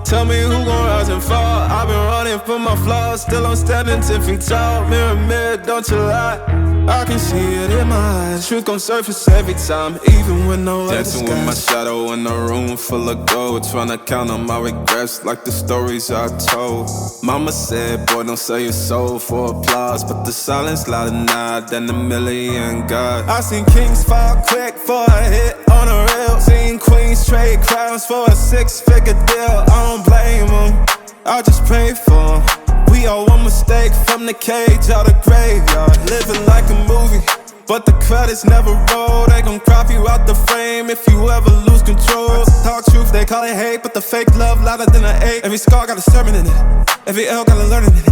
Tell me who gon' rise and fall. I've been running from my flaws, still I'm standing 10 feet tall. Mirror, mirror, don't you lie. I can see it in my eyes. Truth gon' surface every time, even with no other Dancing with my shadow in a room full of gold, tryna count on my regrets like the stories I told. Mama said, boy, don't sell your soul for applause, but the silence louder now than a million gods. I seen kings fall quick for a hit on a reel. Seen queens trade crowns for a 6-figure deal. I don't blame them, I just pray for them. We all one mistake from the cage out the graveyard. Living like a movie, but the credits never roll. They gon' crop you out the frame if you ever lose control. Talk truth, they call it hate, but the fake love louder than an ache. Every scar got a sermon in it, every L got a learning in it.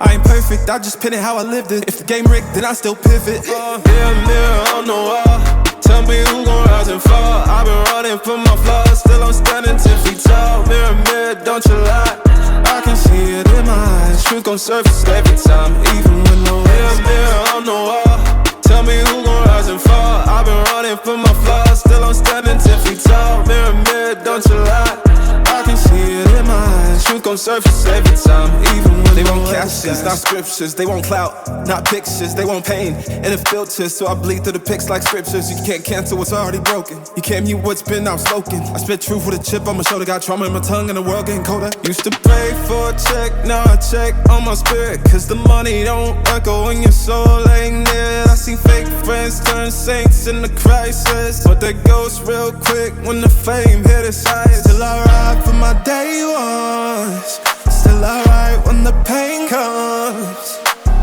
I ain't perfect, I just pin it how I lived it. If the game rigged, then I still pivot. Mirror, mirror on the wall, tell me who gon' rise and fall. I've been running from my flaws, still I'm standing 10 feet tall. Mirror, mirror, don't you lie. I can see it in my eyes. Truth gon' surface every time, even with no mirror, mirror on the wall. Tell me who gon' rise and fall. I've been running from my flaws, still I'm standing 10 feet tall. Mirror, mirror, don't you lie. I can see it in my eyes. Truth gon' surface every time, even when they want captions, not scriptures. They want clout, not pictures. They want pain and a filter, so I bleed through the pics like scriptures. You can't cancel what's already broken. You can't mute what's been outspoken. I spit truth with a chip on my shoulder. Got trauma in my tongue and the world getting colder. Used to pray for a check, now I check on my spirit, cause the money don't echo when your soul ain't near. I see fake friends turn saints in the crisis, but they ghost real quick when the fame hit its highest. Still I ride for my day ones, still I ride when the pain comes.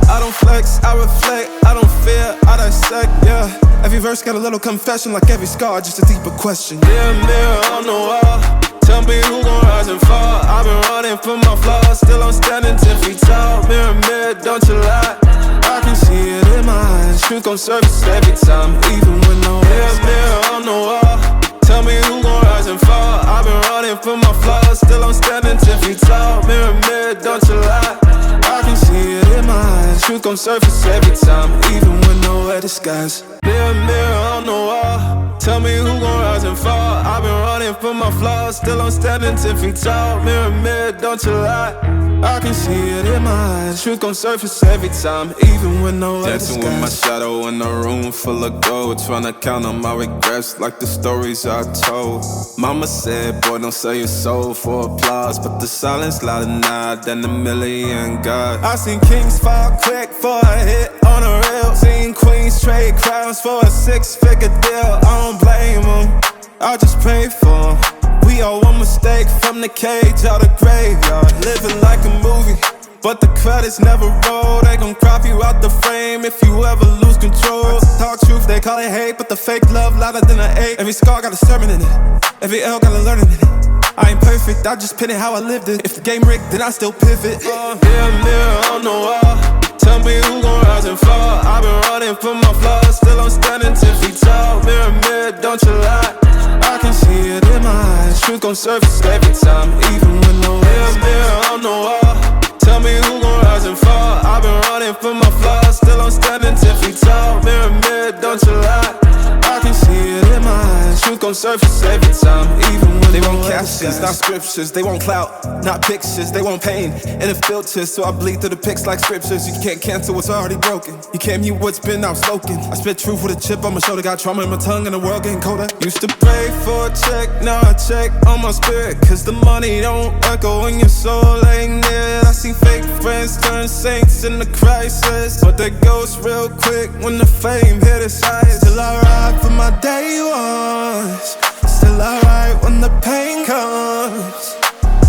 I don't flex, I reflect, I don't fear, I dissect, yeah. Every verse got a little confession, like every scar, just a deeper question. Mirror, mirror on the wall, tell me who gon' rise and fall. I've been running from my flaws, still I'm standing 10 feet tall. Mirror, mirror, don't you lie. I can see it in my eyes. Truth gon' surface every time, even with no mirror, mirror on the wall. Tell me who gon' rise and fall. I've been running from my flaws, still I'm standing 10 feet tall. Mirror, mirror, don't you lie. I can see it in my eyes. Truth gon' surface every time, even with no disguise. Mirror, mirror on the wall, tell me who gon' rise and fall. I've been running from my flaws, still I'm standing 10 feet tall. Mirror, mirror, don't you lie. I can see it in my eyes. Truth gon' surface every time, even with no dancing disguise. with my shadow in a room full of gold, tryna count on my regrets like the stories I told. Mama said, boy, don't sell your soul for applause, but the silence louder now than a million gods. I seen kings fall quick for a hit on a reel. Seen queens trade crowns for a 6-figure deal. I don't blame them, I just pray for them. We all one mistake from the cage out the graveyard. Living like a movie, but the credits never roll. They gon' crop you out the frame if you ever lose control. Talk truth, they call it hate, but the fake love louder than an ache. Every scar got a sermon in it, every L got a learning in it. I ain't perfect, I just pin it how I lived it. If the game rigged, then I still pivot. Mirror, mirror on the wall, tell me who gon' rise and fall. I've been running from my flaws, still I'm standing 10 feet tall. Mirror, mirror, don't you lie. I can see it in my eyes. Truth gon' surface every time, even with no mirror, mirror on the wall, tell me who gon' rise and fall. I've been running from my flaws, still I'm standing 10 feet tall. Mirror, mirror, don't you lie. I can see it in my eyes. Truth gon' surface every time, even when they want captions, not scriptures. They want clout, not pictures. They want pain and a filter, so I bleed through the pics like scriptures. You can't cancel what's already broken. You can't mute what's been outspoken. I spit truth with a chip on my shoulder. Got trauma in my tongue and the world getting colder. Used to pray for a check, now I check on my spirit, cause the money don't echo when your soul ain't near. I see fake friends turn saints in the crisis, but they ghost real quick when the fame hit its highest. Still I ride for my day ones, still I ride when the pain comes.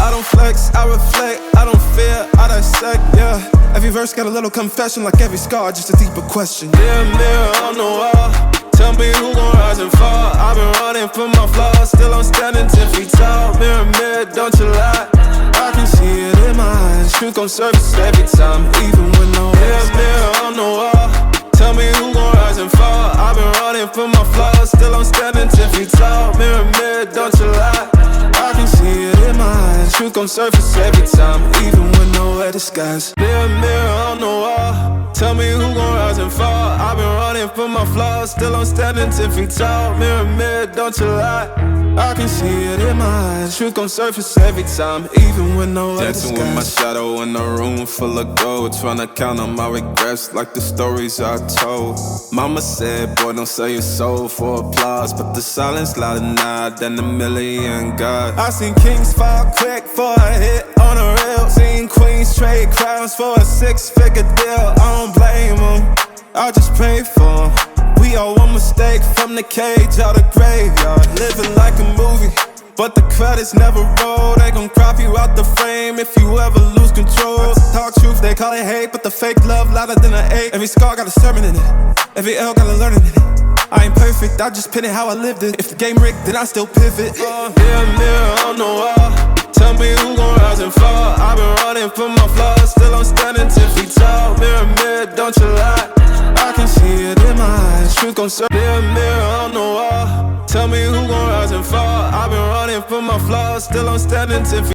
I don't flex, I reflect, I don't fear, I dissect, yeah. Every verse got a little confession, like every scar, just a deeper question. Mirror, mirror on the wall, tell me who gon' rise and fall. I've been running from my flaws, still I'm standing 10 feet tall. Mirror, mirror, don't you lie. I can see it in my eyes. Truth gon' surface every time, even with no mirror, mirror on the wall, tell me who gon' rise and fall. I've been running from my flaws, still I'm standing 10 feet tall. Mirror, mirror, don't you lie. I can see it in my eyes. Truth gon' surface every time, even with no disguise. Mirror, mirror on the wall, Tell me who gon' rise and fall. I've been running from my flaws, still I'm standing 10 feet tall. Mirror, mirror, don't you lie. I can see it in my eyes. Truth gon' surface every time, even when no other Dancing with my shadow in a room full of gold, tryna count on my regrets like the stories I told. Mama said, boy, don't sell your soul for applause, but the silence louder now than a million gods. I seen kings fall quick for a hit on a reel. Seen queens trade crowns for a 6-figure deal. I don't blame them, I just pray for them. We all one mistake from the cage out the graveyard. Living like a movie, but the credits never roll. They gon' crop you out the frame if you ever lose control. Talk truth, they call it hate, but the fake love louder than an 8. Every scar got a sermon in it, every L got a learning in it. I ain't perfect, I just pin it how I lived it. If the game rigged, then I still pivot. Mirror, mirror on the wall, tell me who gon' rise and fall. I've been running from my flaws, still I'm standing 10 feet tall. Mirror, mirror, don't you lie. I can see it in my eyes. Truth gon' serve. Mirror, mirror on the wall, tell me who gon' rise and fall. I've been running from my flaws, still I'm standing 10 feet.